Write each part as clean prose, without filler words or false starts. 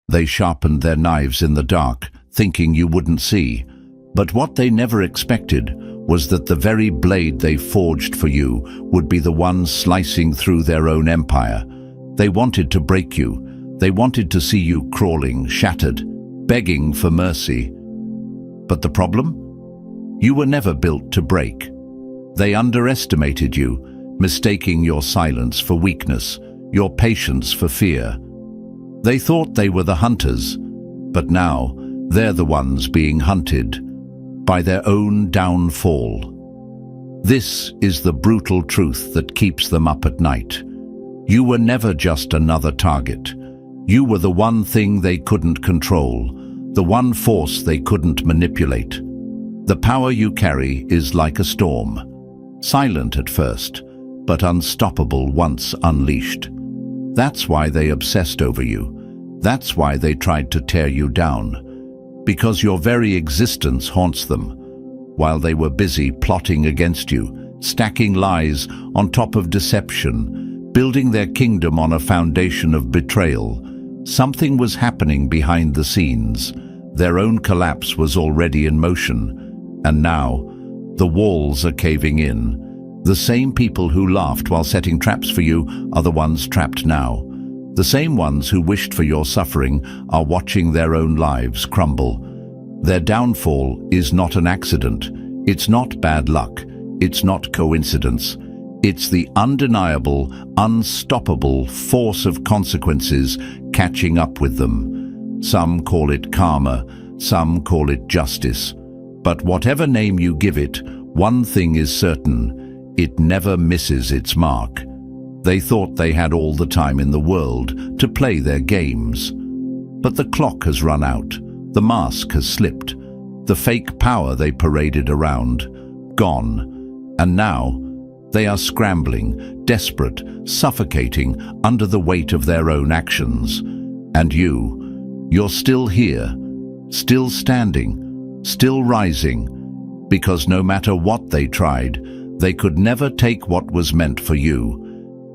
They sharpened their knives in the dark, thinking you wouldn't see. But what they never expected was that the very blade they forged for you would be the one slicing through their own empire. They wanted to break you. They wanted to see you crawling, shattered, begging for mercy. But the problem? You were never built to break. They underestimated you, mistaking your silence for weakness, your patience for fear. They thought they were the hunters, but now they're the ones being hunted by their own downfall. This is the brutal truth that keeps them up at night. You were never just another target. You were the one thing they couldn't control, the one force they couldn't manipulate. The power you carry is like a storm, silent at first, but unstoppable once unleashed. That's why they obsessed over you. That's why they tried to tear you down. Because your very existence haunts them, while they were busy plotting against you, stacking lies on top of deception, building their kingdom on a foundation of betrayal. Something was happening behind the scenes. Their own collapse was already in motion, and now the walls are caving in. The same people who laughed while setting traps for you are the ones trapped now. The same ones who wished for your suffering are watching their own lives crumble. Their downfall is not an accident. It's not bad luck. It's not coincidence. It's the undeniable, unstoppable force of consequences catching up with them. Some call it karma, some call it justice. But whatever name you give it, one thing is certain: it never misses its mark. They thought they had all the time in the world to play their games. But the clock has run out. The mask has slipped. The fake power they paraded around, gone. And now they are scrambling, desperate, suffocating under the weight of their own actions. And you're still here, still standing, still rising, because no matter what they tried, they could never take what was meant for you.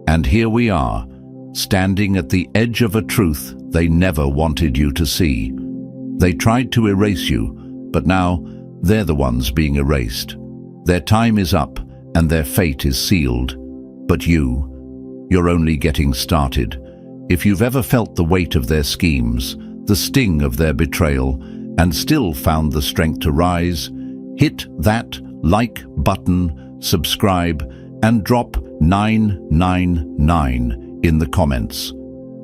And here we are, standing at the edge of a truth they never wanted you to see. They tried to erase you, but now they're the ones being erased. Their time is up and their fate is sealed. But you're only getting started. If you've ever felt the weight of their schemes, the sting of their betrayal, and still found the strength to rise, hit that like button, subscribe, and drop 999 in the comments.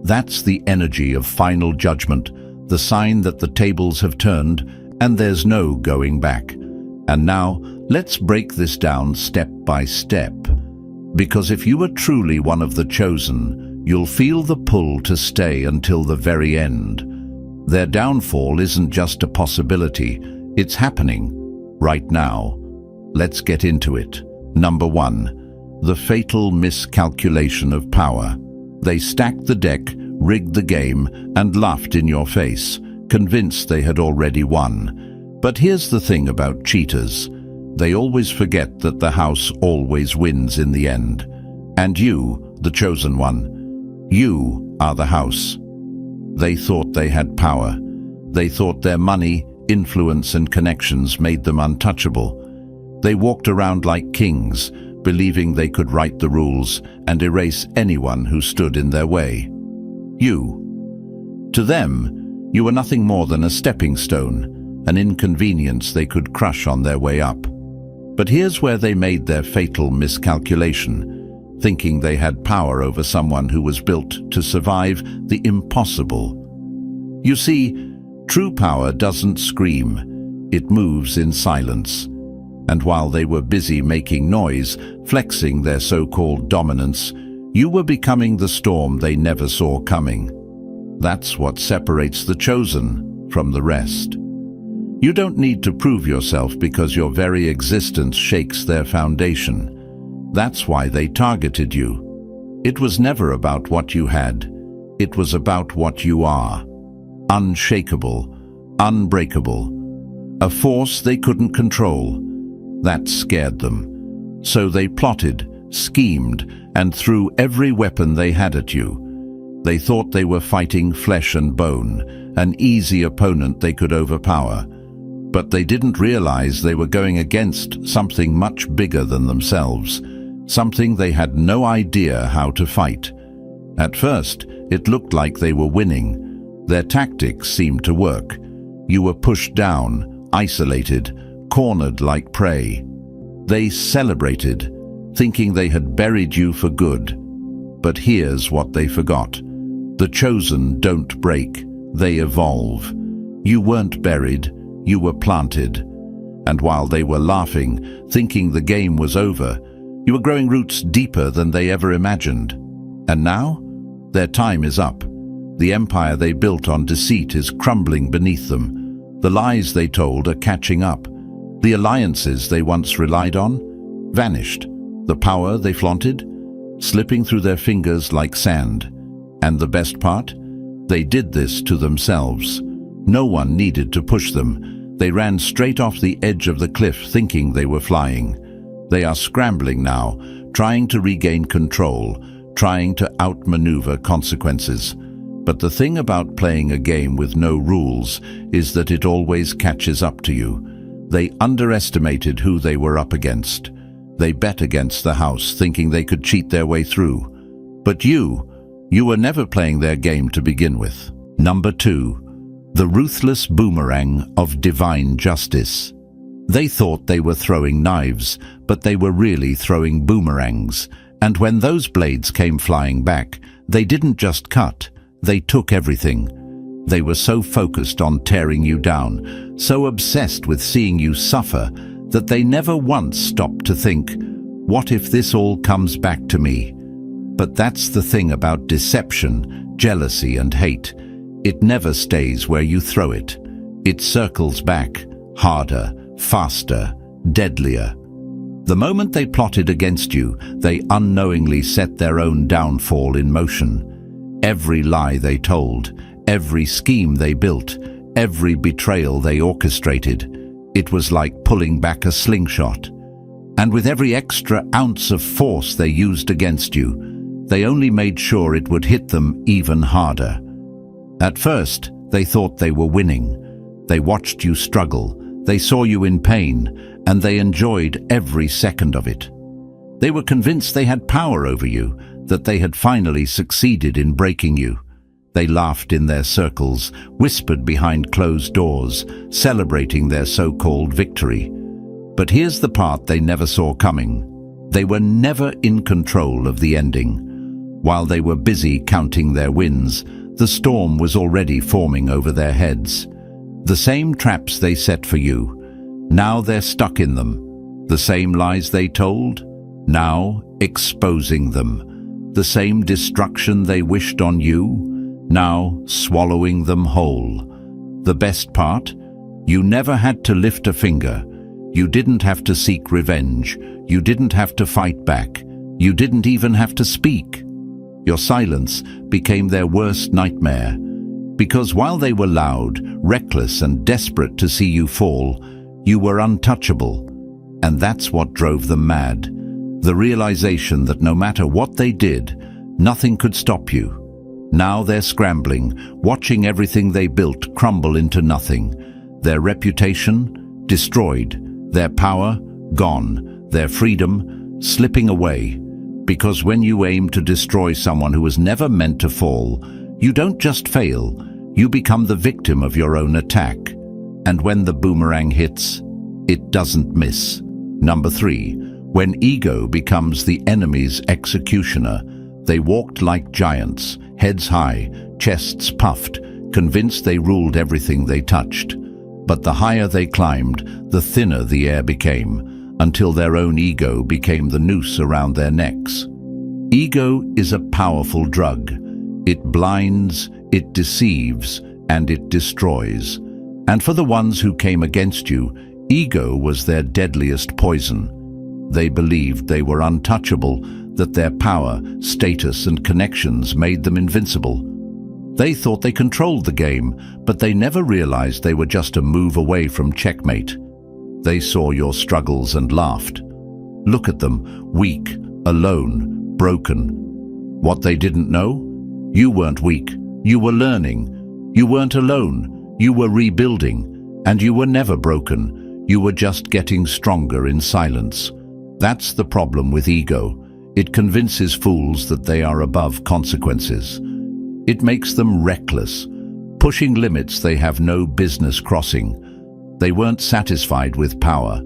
That's the energy of final judgment, the sign that the tables have turned and there's no going back. And now, let's break this down step by step. Because if you are truly one of the chosen, you'll feel the pull to stay until the very end. Their downfall isn't just a possibility, it's happening right now. Let's get into it. Number 1. The fatal miscalculation of power. They stacked the deck, rigged the game, and laughed in your face, convinced they had already won. But here's the thing about cheaters. They always forget that the house always wins in the end. And you, the chosen one, you are the house. They thought they had power. They thought their money, influence, and connections made them untouchable. They walked around like kings, believing they could write the rules and erase anyone who stood in their way. To them, you were nothing more than a stepping stone, an inconvenience they could crush on their way up. But here's where they made their fatal miscalculation, thinking they had power over someone who was built to survive the impossible. You see, true power doesn't scream, it moves in silence. And while they were busy making noise, flexing their so-called dominance, you were becoming the storm they never saw coming. That's what separates the chosen from the rest. You don't need to prove yourself because your very existence shakes their foundation. That's why they targeted you. It was never about what you had. It was about what you are. Unshakable, unbreakable. A force they couldn't control. That scared them. So they plotted, schemed, and threw every weapon they had at you. They thought they were fighting flesh and bone, an easy opponent they could overpower. But they didn't realize they were going against something much bigger than themselves, something they had no idea how to fight. At first, it looked like they were winning. Their tactics seemed to work. You were pushed down, isolated, cornered like prey. They celebrated, thinking they had buried you for good. But here's what they forgot. The chosen don't break, they evolve. You weren't buried, you were planted. And while they were laughing, thinking the game was over, you were growing roots deeper than they ever imagined. And now, their time is up. The empire they built on deceit is crumbling beneath them. The lies they told are catching up. The alliances they once relied on, vanished. The power they flaunted, slipping through their fingers like sand. And the best part? They did this to themselves. No one needed to push them. They ran straight off the edge of the cliff thinking they were flying. They are scrambling now, trying to regain control, trying to outmaneuver consequences. But the thing about playing a game with no rules is that it always catches up to you. They underestimated who they were up against. They bet against the house, thinking they could cheat their way through. But you were never playing their game to begin with. Number 2. The ruthless boomerang of divine justice. They thought they were throwing knives, but they were really throwing boomerangs. And when those blades came flying back, they didn't just cut, they took everything. They were so focused on tearing you down, so obsessed with seeing you suffer, that they never once stopped to think, what if this all comes back to me? But that's the thing about deception, jealousy and hate. It never stays where you throw it. It circles back, harder, faster, deadlier. The moment they plotted against you, they unknowingly set their own downfall in motion. Every lie they told, every scheme they built, every betrayal they orchestrated, it was like pulling back a slingshot. And with every extra ounce of force they used against you, they only made sure it would hit them even harder. At first, they thought they were winning. They watched you struggle, they saw you in pain, and they enjoyed every second of it. They were convinced they had power over you, that they had finally succeeded in breaking you. They laughed in their circles, whispered behind closed doors, celebrating their so-called victory. But here's the part they never saw coming. They were never in control of the ending. While they were busy counting their wins, the storm was already forming over their heads. The same traps they set for you, now they're stuck in them. The same lies they told, now exposing them. The same destruction they wished on you, now swallowing them whole. The best part? You never had to lift a finger. You didn't have to seek revenge. You didn't have to fight back. You didn't even have to speak. Your silence became their worst nightmare. Because while they were loud, reckless and desperate to see you fall, you were untouchable. And that's what drove them mad. The realization that no matter what they did, nothing could stop you. Now they're scrambling, watching everything they built crumble into nothing. Their reputation destroyed, their power gone, their freedom slipping away. Because when you aim to destroy someone who was never meant to fall, you don't just fail, you become the victim of your own attack. And when the boomerang hits, it doesn't miss. Number 3, when ego becomes the enemy's executioner, they walked like giants, heads high, chests puffed, convinced they ruled everything they touched. But the higher they climbed, the thinner the air became, until their own ego became the noose around their necks. Ego is a powerful drug. It blinds, it deceives, and it destroys. And for the ones who came against you, ego was their deadliest poison. They believed they were untouchable, that their power, status, and connections made them invincible. They thought they controlled the game, but they never realized they were just a move away from checkmate. They saw your struggles and laughed. Look at them, weak, alone, broken. What they didn't know? You weren't weak, you were learning. You weren't alone, you were rebuilding. And you were never broken, you were just getting stronger in silence. That's the problem with ego. It convinces fools that they are above consequences. It makes them reckless, pushing limits they have no business crossing. They weren't satisfied with power.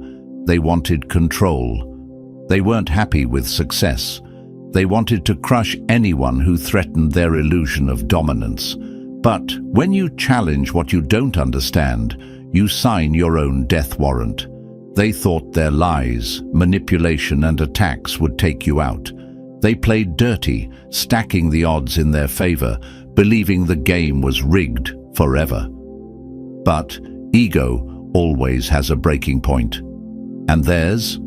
They wanted control. They weren't happy with success. They wanted to crush anyone who threatened their illusion of dominance. But when you challenge what you don't understand, you sign your own death warrant. They thought their lies, manipulation, and attacks would take you out. They played dirty, stacking the odds in their favor, believing the game was rigged forever. But ego always has a breaking point. And theirs?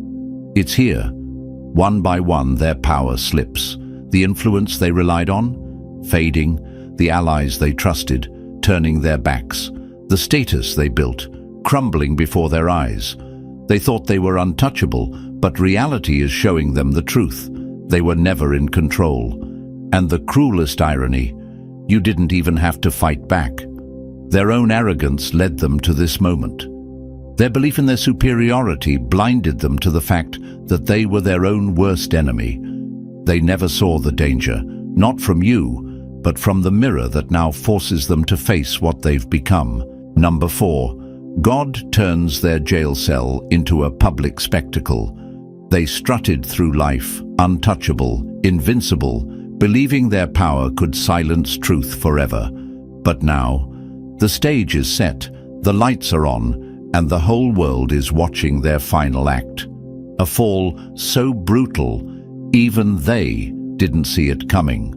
It's here. One by one, their power slips. The influence they relied on, fading. The allies they trusted, turning their backs. The status they built, crumbling before their eyes. They thought they were untouchable, but reality is showing them the truth. They were never in control. And the cruelest irony, you didn't even have to fight back. Their own arrogance led them to this moment. Their belief in their superiority blinded them to the fact that they were their own worst enemy. They never saw the danger, not from you, but from the mirror that now forces them to face what they've become. Number 4. God turns their jail cell into a public spectacle. They strutted through life, untouchable, invincible, believing their power could silence truth forever. But now, the stage is set, the lights are on, and the whole world is watching their final act. A fall so brutal, even they didn't see it coming.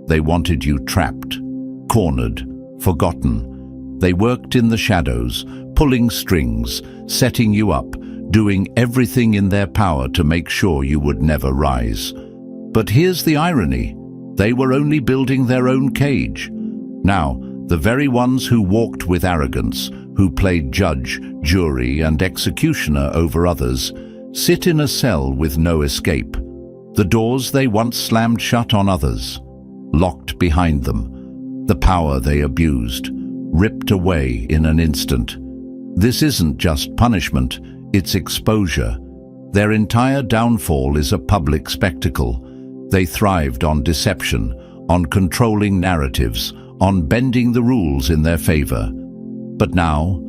They wanted you trapped, cornered, forgotten. They worked in the shadows, pulling strings, setting you up, doing everything in their power to make sure you would never rise. But here's the irony. They were only building their own cage. Now, the very ones who walked with arrogance, who played judge, jury, and executioner over others, sit in a cell with no escape. The doors they once slammed shut on others, locked behind them. The power they abused, ripped away in an instant. This isn't just punishment, it's exposure. Their entire downfall is a public spectacle. They thrived on deception, on controlling narratives, on bending the rules in their favor. But now,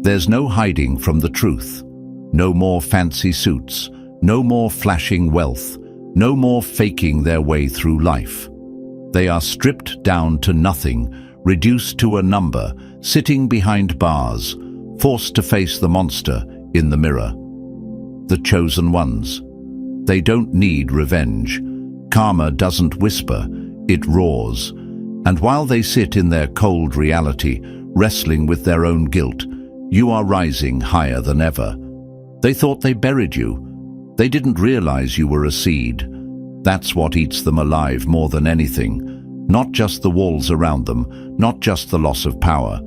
there's no hiding from the truth. No more fancy suits, no more flashing wealth, no more faking their way through life. They are stripped down to nothing, reduced to a number, sitting behind bars, forced to face the monster in the mirror. The chosen ones. They don't need revenge. Karma doesn't whisper, it roars. And while they sit in their cold reality, wrestling with their own guilt, you are rising higher than ever. They thought they buried you. They didn't realize you were a seed. That's what eats them alive more than anything. Not just the walls around them, not just the loss of power.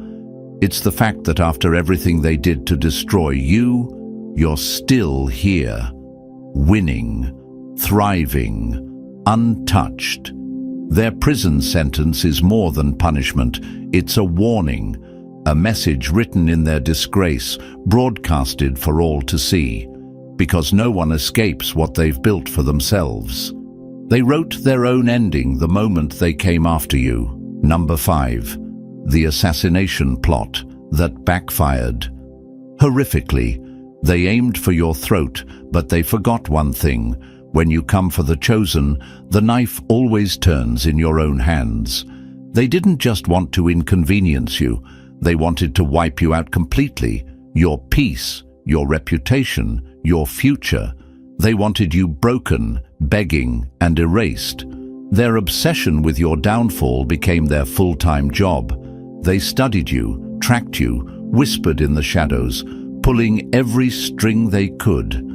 It's the fact that after everything they did to destroy you, you're still here, winning, thriving, untouched. Their prison sentence is more than punishment. It's a warning, a message written in their disgrace, broadcasted for all to see, because no one escapes what they've built for themselves. They wrote their own ending the moment they came after you. Number 5. The assassination plot that backfired. Horrifically, they aimed for your throat, but they forgot one thing. When you come for the chosen, the knife always turns in your own hands. They didn't just want to inconvenience you, they wanted to wipe you out completely. Your peace, your reputation, your future. They wanted you broken, begging, and erased. Their obsession with your downfall became their full-time job. They studied you, tracked you, whispered in the shadows, pulling every string they could.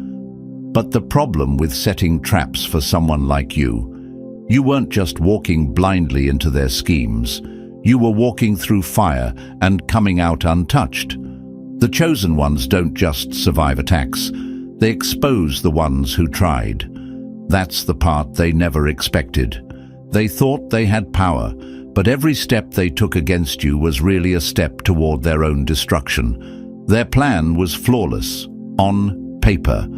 But the problem with setting traps for someone like you weren't just walking blindly into their schemes. You were walking through fire and coming out untouched. The chosen ones don't just survive attacks. They expose the ones who tried. That's the part they never expected. They thought they had power, but every step they took against you was really a step toward their own destruction. Their plan was flawless, on paper.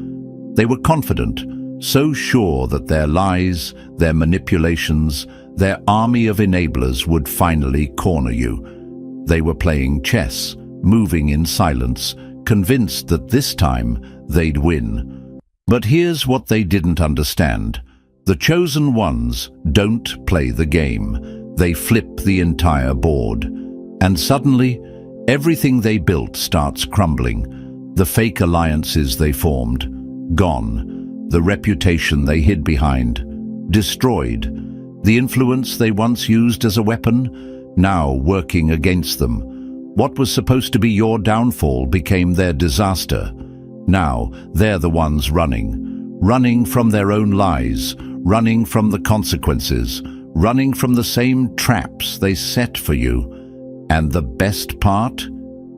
They were confident, so sure that their lies, their manipulations, their army of enablers would finally corner you. They were playing chess, moving in silence, convinced that this time they'd win. But here's what they didn't understand. The chosen ones don't play the game. They flip the entire board. And suddenly, everything they built starts crumbling. The fake alliances they formed, gone. The reputation they hid behind, destroyed. The influence they once used as a weapon, now working against them. What was supposed to be your downfall became their disaster. Now, they're the ones running from their own lies, running from the consequences, running from the same traps they set for you. And the best part?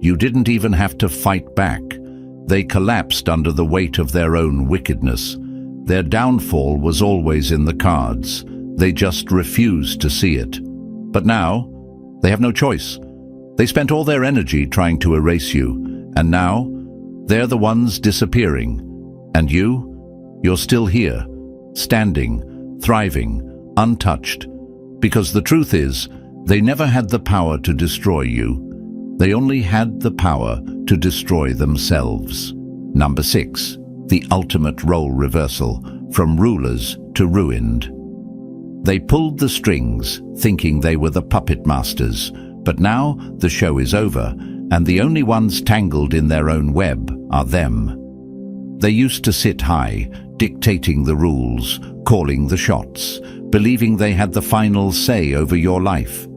You didn't even have to fight back. They collapsed under the weight of their own wickedness. Their downfall was always in the cards. They just refused to see it. But now, they have no choice. They spent all their energy trying to erase you, and now, they're the ones disappearing. And you're still here, standing, thriving, untouched. Because the truth is, they never had the power to destroy you. They only had the power to destroy themselves. Number 6, the ultimate role reversal, from rulers to ruined. They pulled the strings, thinking they were the puppet masters, but now the show is over, and the only ones tangled in their own web are them. They used to sit high, dictating the rules, calling the shots, believing they had the final say over your life.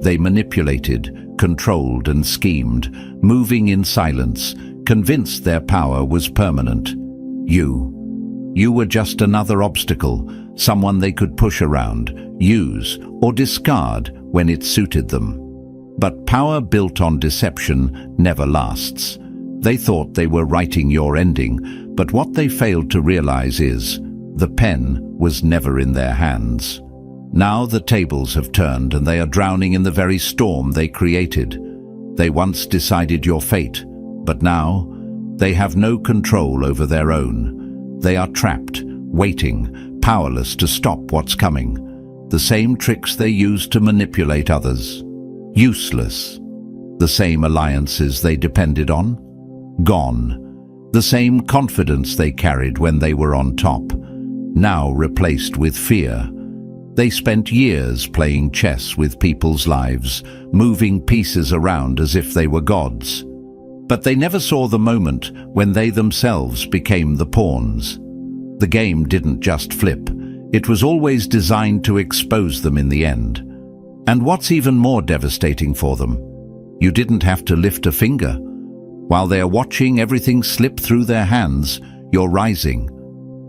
They manipulated, controlled and schemed, moving in silence, convinced their power was permanent. You were just another obstacle, someone they could push around, use, or discard when it suited them. But power built on deception never lasts. They thought they were writing your ending, but what they failed to realize is the pen was never in their hands. Now the tables have turned and they are drowning in the very storm they created. They once decided your fate, but now they have no control over their own. They are trapped, waiting, powerless to stop what's coming. The same tricks they used to manipulate others. Useless. The same alliances they depended on. Gone. The same confidence they carried when they were on top. Now replaced with fear. They spent years playing chess with people's lives, moving pieces around as if they were gods. But they never saw the moment when they themselves became the pawns. The game didn't just flip. It was always designed to expose them in the end. And what's even more devastating for them, you didn't have to lift a finger. While they're watching everything slip through their hands, you're rising.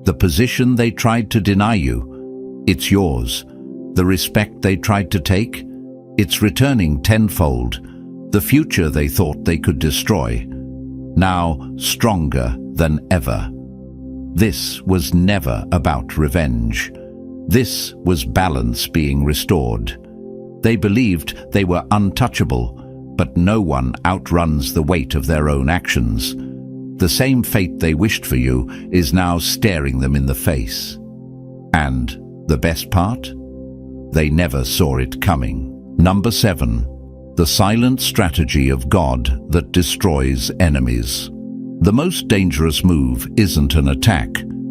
The position they tried to deny you, it's yours. The respect they tried to take, it's returning tenfold. The future they thought they could destroy, now stronger than ever. This was never about revenge. This was balance being restored. They believed they were untouchable, but no one outruns the weight of their own actions. The same fate they wished for you is now staring them in the face. And the best part? They never saw it coming. Number 7. The silent strategy of God that destroys enemies. The most dangerous move isn't an attack,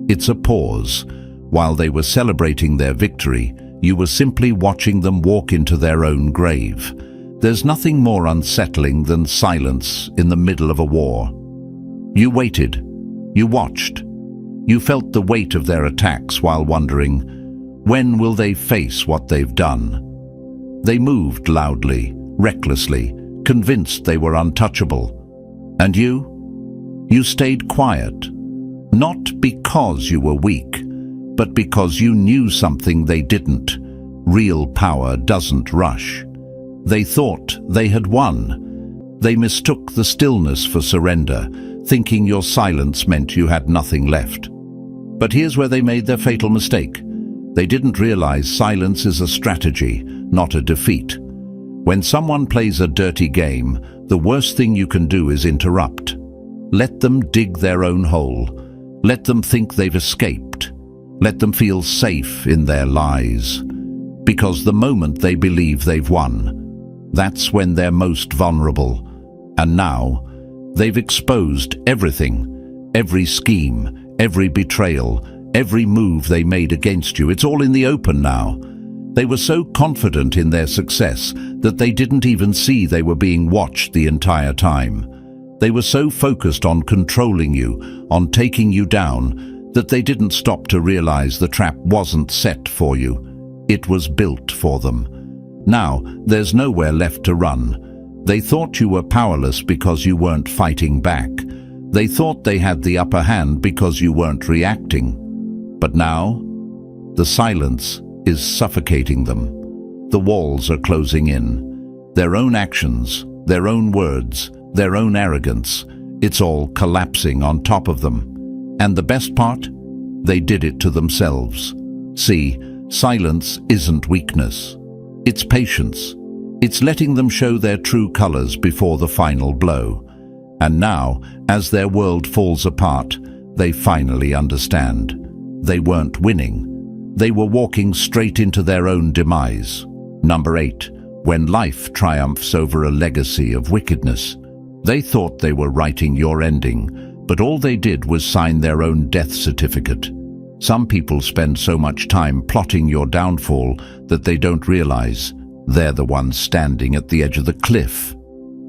it's a pause. While they were celebrating their victory, you were simply watching them walk into their own grave. There's nothing more unsettling than silence in the middle of a war. You waited. You watched. You felt the weight of their attacks while wondering, when will they face what they've done? They moved loudly, recklessly, convinced they were untouchable. And you stayed quiet. Not because you were weak, but because you knew something they didn't. Real power doesn't rush. They thought they had won. They mistook the stillness for surrender, thinking your silence meant you had nothing left. But here's where they made their fatal mistake. They didn't realize silence is a strategy, not a defeat. When someone plays a dirty game, the worst thing you can do is interrupt. Let them dig their own hole. Let them think they've escaped. Let them feel safe in their lies. Because the moment they believe they've won, that's when they're most vulnerable. And now, they've exposed everything, every scheme, every betrayal, every move they made against you. It's all in the open now. They were so confident in their success that they didn't even see they were being watched the entire time. They were so focused on controlling you, on taking you down, that they didn't stop to realize the trap wasn't set for you. It was built for them. Now, there's nowhere left to run. They thought you were powerless because you weren't fighting back. They thought they had the upper hand because you weren't reacting. But now, the silence is suffocating them. The walls are closing in. Their own actions, their own words, their own arrogance, it's all collapsing on top of them. And the best part? They did it to themselves. See, silence isn't weakness. It's patience. It's letting them show their true colors before the final blow. And now, as their world falls apart, they finally understand. They weren't winning. They were walking straight into their own demise. Number 8. When life triumphs over a legacy of wickedness. They thought they were writing your ending, but all they did was sign their own death certificate. Some people spend so much time plotting your downfall that they don't realize they're the ones standing at the edge of the cliff.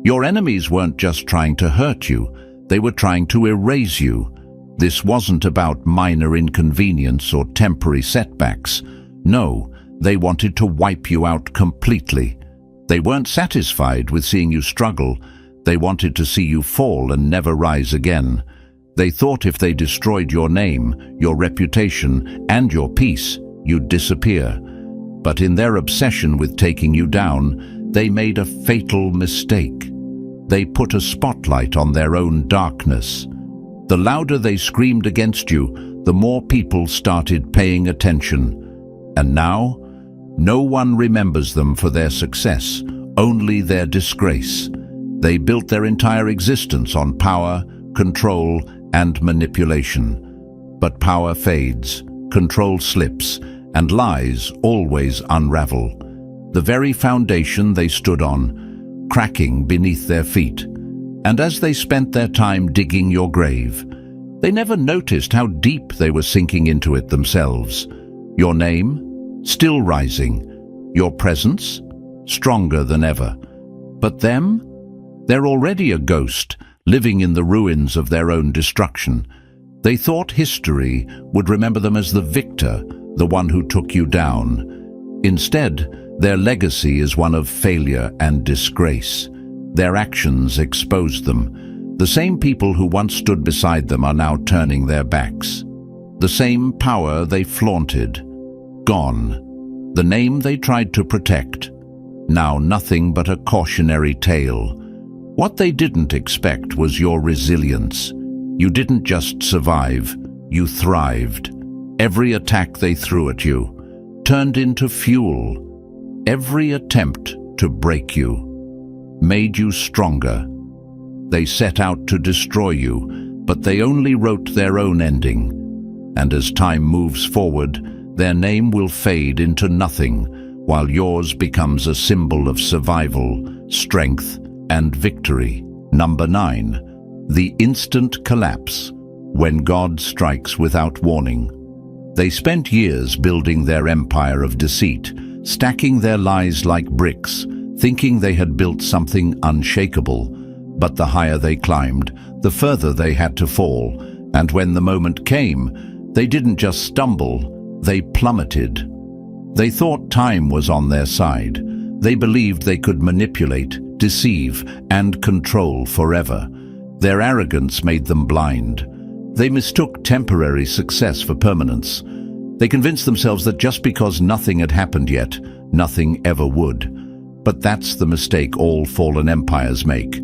Your enemies weren't just trying to hurt you, they were trying to erase you. This wasn't about minor inconvenience or temporary setbacks. No, they wanted to wipe you out completely. They weren't satisfied with seeing you struggle. They wanted to see you fall and never rise again. They thought if they destroyed your name, your reputation, and your peace, you'd disappear. But in their obsession with taking you down, they made a fatal mistake. They put a spotlight on their own darkness. The louder they screamed against you, the more people started paying attention. And now, no one remembers them for their success, only their disgrace. They built their entire existence on power, control, and manipulation. But power fades, control slips, and lies always unravel. The very foundation they stood on, cracking beneath their feet. And as they spent their time digging your grave, they never noticed how deep they were sinking into it themselves. Your name, still rising. Your presence, stronger than ever. But them? They're already a ghost, living in the ruins of their own destruction. They thought history would remember them as the victor, the one who took you down. Instead, their legacy is one of failure and disgrace. Their actions exposed them. The same people who once stood beside them are now turning their backs. The same power they flaunted, gone. The name they tried to protect, now nothing but a cautionary tale. What they didn't expect was your resilience. You didn't just survive, you thrived. Every attack they threw at you turned into fuel. Every attempt to break you made you stronger. They set out to destroy you, but they only wrote their own ending. And as time moves forward, their name will fade into nothing, while yours becomes a symbol of survival, strength, and victory. Number 9. The instant collapse, when God strikes without warning. They spent years building their empire of deceit, stacking their lies like bricks, thinking they had built something unshakable. But the higher they climbed, the further they had to fall. And when the moment came, they didn't just stumble, they plummeted. They thought time was on their side. They believed they could manipulate, deceive, and control forever. Their arrogance made them blind. They mistook temporary success for permanence. They convinced themselves that just because nothing had happened yet, nothing ever would. But that's the mistake all fallen empires make.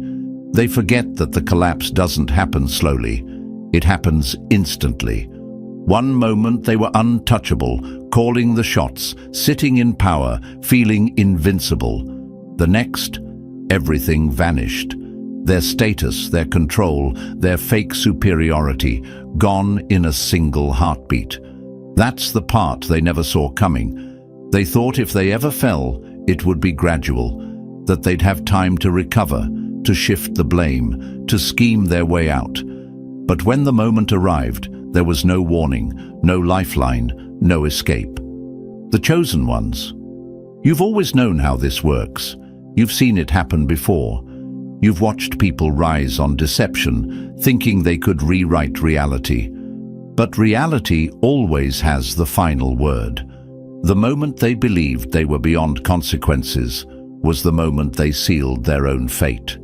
They forget that the collapse doesn't happen slowly. It happens instantly. One moment they were untouchable, calling the shots, sitting in power, feeling invincible. The next, everything vanished. Their status, their control, their fake superiority, gone in a single heartbeat. That's the part they never saw coming. They thought if they ever fell, it would be gradual, that they'd have time to recover, to shift the blame, to scheme their way out. But when the moment arrived, there was no warning, no lifeline, no escape. The chosen ones. You've always known how this works. You've seen it happen before. You've watched people rise on deception, thinking they could rewrite reality. But reality always has the final word. The moment they believed they were beyond consequences was the moment they sealed their own fate.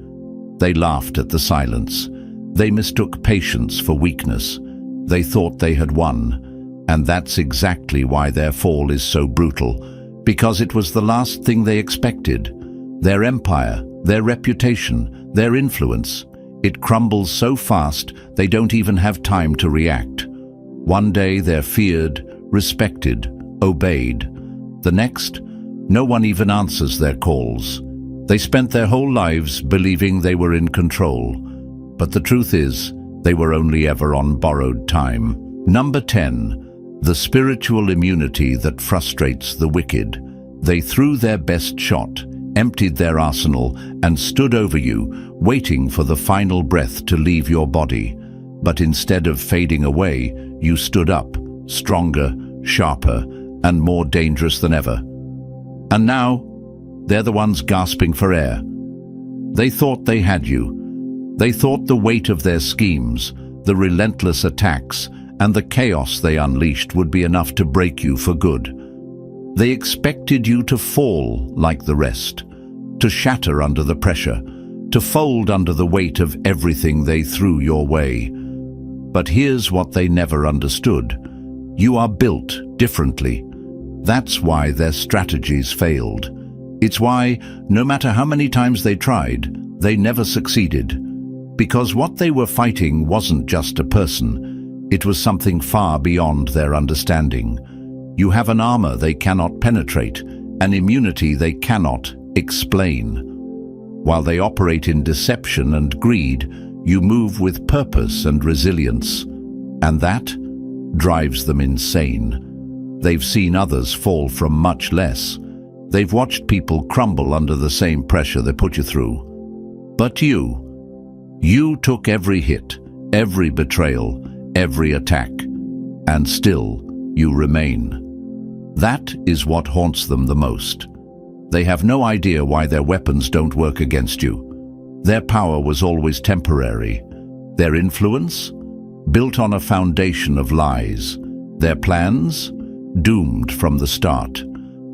They laughed at the silence. They mistook patience for weakness. They thought they had won. And that's exactly why their fall is so brutal, because it was the last thing they expected. Their empire, their reputation, their influence. It crumbles so fast they don't even have time to react. One day they're feared, respected, obeyed. The next, no one even answers their calls. They spent their whole lives believing they were in control. But the truth is, they were only ever on borrowed time. Number 10. The spiritual immunity that frustrates the wicked. They threw their best shot, emptied their arsenal, and stood over you, waiting for the final breath to leave your body. But instead of fading away, you stood up, stronger, sharper, and more dangerous than ever. And now, they're the ones gasping for air. They thought they had you. They thought the weight of their schemes, the relentless attacks, and the chaos they unleashed would be enough to break you for good. They expected you to fall like the rest, to shatter under the pressure, to fold under the weight of everything they threw your way. But here's what they never understood. You are built differently. That's why their strategies failed. It's why, no matter how many times they tried, they never succeeded. Because what they were fighting wasn't just a person. It was something far beyond their understanding. You have an armor they cannot penetrate, an immunity they cannot explain. While they operate in deception and greed, you move with purpose and resilience. And that drives them insane. They've seen others fall from much less. They've watched people crumble under the same pressure they put you through. But you took every hit, every betrayal, every attack, and still you remain. That is what haunts them the most. They have no idea why their weapons don't work against you. Their power was always temporary. Their influence? Built on a foundation of lies. Their plans? Doomed from the start.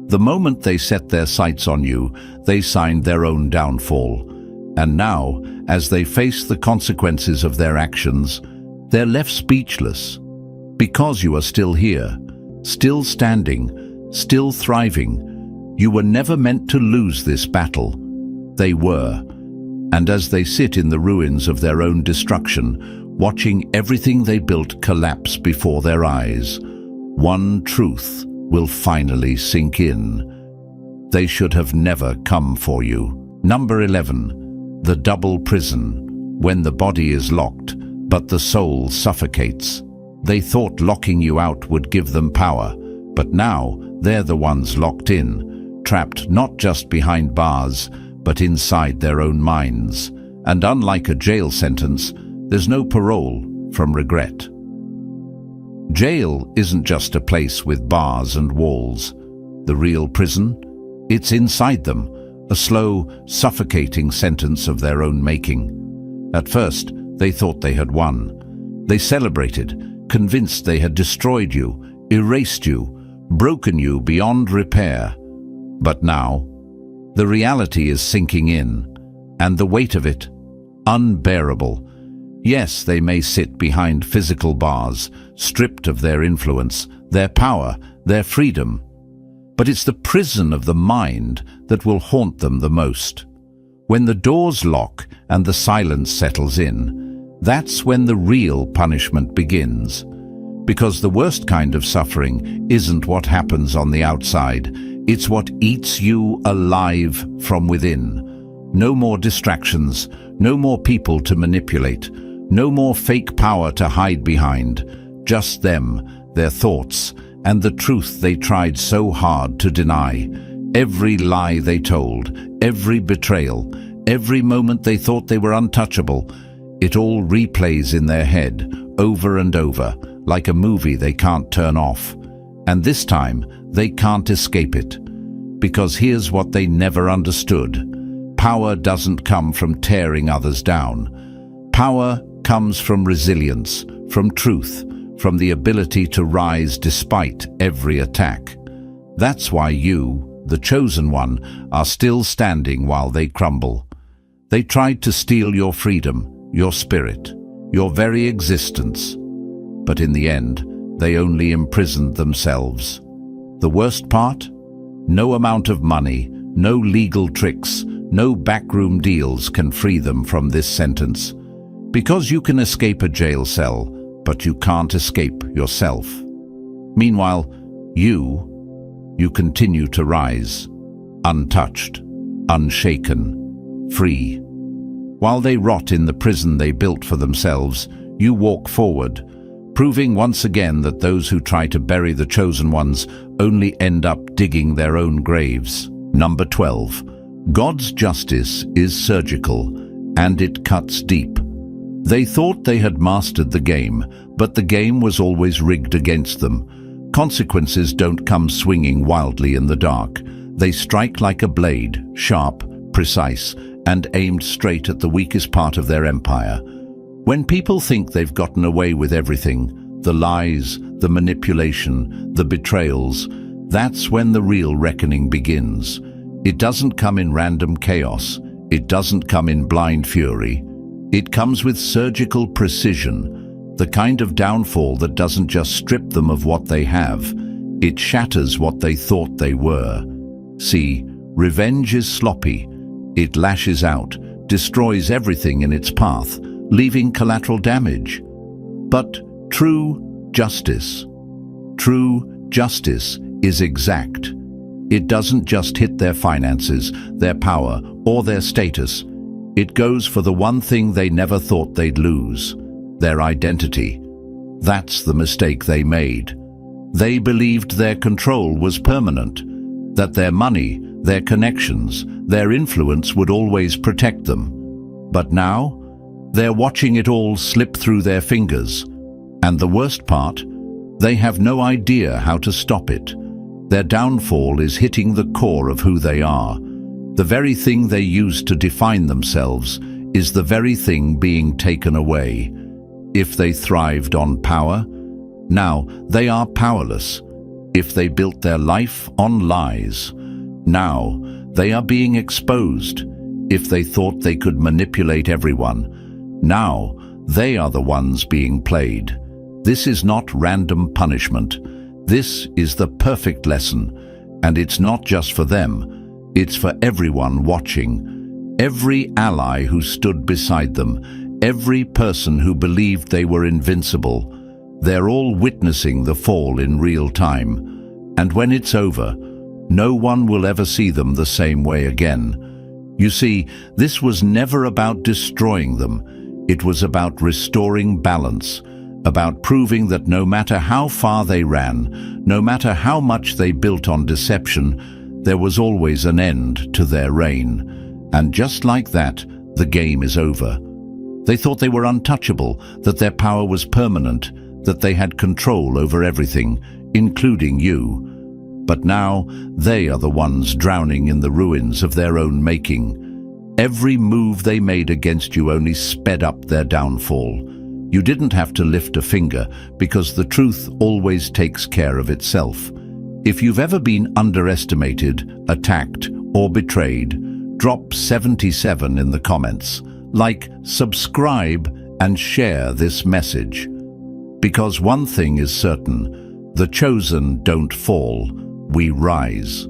The moment they set their sights on you, they signed their own downfall. And now, as they face the consequences of their actions, they're left speechless. Because you are still here, still standing, still thriving, you were never meant to lose this battle. They were. And as they sit in the ruins of their own destruction, watching everything they built collapse before their eyes, one truth will finally sink in. They should have never come for you. Number 11. The double prison. When the body is locked, but the soul suffocates. They thought locking you out would give them power, but now they're the ones locked in, trapped not just behind bars, but inside their own minds. And unlike a jail sentence, there's no parole from regret. Jail isn't just a place with bars and walls. The real prison? It's inside them, a slow, suffocating sentence of their own making. At first, they thought they had won. They celebrated, convinced they had destroyed you, erased you, broken you beyond repair. But now, the reality is sinking in, and the weight of it, unbearable. Yes, they may sit behind physical bars, stripped of their influence, their power, their freedom. But it's the prison of the mind that will haunt them the most. When the doors lock and the silence settles in, that's when the real punishment begins. Because the worst kind of suffering isn't what happens on the outside, it's what eats you alive from within. No more distractions, no more people to manipulate, no more fake power to hide behind. Just them, their thoughts, and the truth they tried so hard to deny. Every lie they told, every betrayal, every moment they thought they were untouchable, it all replays in their head, over and over, like a movie they can't turn off. And this time, they can't escape it. Because here's what they never understood. Power doesn't come from tearing others down. Power comes from resilience, from truth, from the ability to rise despite every attack. That's why you, the chosen one, are still standing while they crumble. They tried to steal your freedom, your spirit, your very existence. But in the end, they only imprisoned themselves. The worst part? No amount of money, no legal tricks, no backroom deals can free them from this sentence. Because you can escape a jail cell, but you can't escape yourself. Meanwhile, you continue to rise, untouched, unshaken, free. While they rot in the prison they built for themselves, you walk forward, proving once again that those who try to bury the chosen ones only end up digging their own graves. Number 12. God's justice is surgical, and it cuts deep. They thought they had mastered the game, but the game was always rigged against them. Consequences don't come swinging wildly in the dark. They strike like a blade, sharp, precise, and aimed straight at the weakest part of their empire. When people think they've gotten away with everything, the lies, the manipulation, the betrayals, that's when the real reckoning begins. It doesn't come in random chaos. It doesn't come in blind fury. It comes with surgical precision, the kind of downfall that doesn't just strip them of what they have. It shatters what they thought they were. See, revenge is sloppy. It lashes out, destroys everything in its path, leaving collateral damage. But true justice is exact. It doesn't just hit their finances, their power, or their status. It goes for the one thing they never thought they'd lose, their identity. That's the mistake they made. They believed their control was permanent, that their money, their connections, their influence would always protect them. But now, they're watching it all slip through their fingers. And the worst part, they have no idea how to stop it. Their downfall is hitting the core of who they are. The very thing they used to define themselves is the very thing being taken away. If they thrived on power, now they are powerless. If they built their life on lies, now they are being exposed. If they thought they could manipulate everyone, now they are the ones being played. This is not random punishment. This is the perfect lesson, and it's not just for them. It's for everyone watching. Every ally who stood beside them, every person who believed they were invincible. They're all witnessing the fall in real time. And when it's over, no one will ever see them the same way again. You see, this was never about destroying them. It was about restoring balance, about proving that no matter how far they ran, no matter how much they built on deception, there was always an end to their reign. And just like that, the game is over. They thought they were untouchable, that their power was permanent, that they had control over everything, including you. But now, they are the ones drowning in the ruins of their own making. Every move they made against you only sped up their downfall. You didn't have to lift a finger, because the truth always takes care of itself. If you've ever been underestimated, attacked, or betrayed, drop 77 in the comments. Like, subscribe, and share this message. Because one thing is certain, the chosen don't fall, we rise.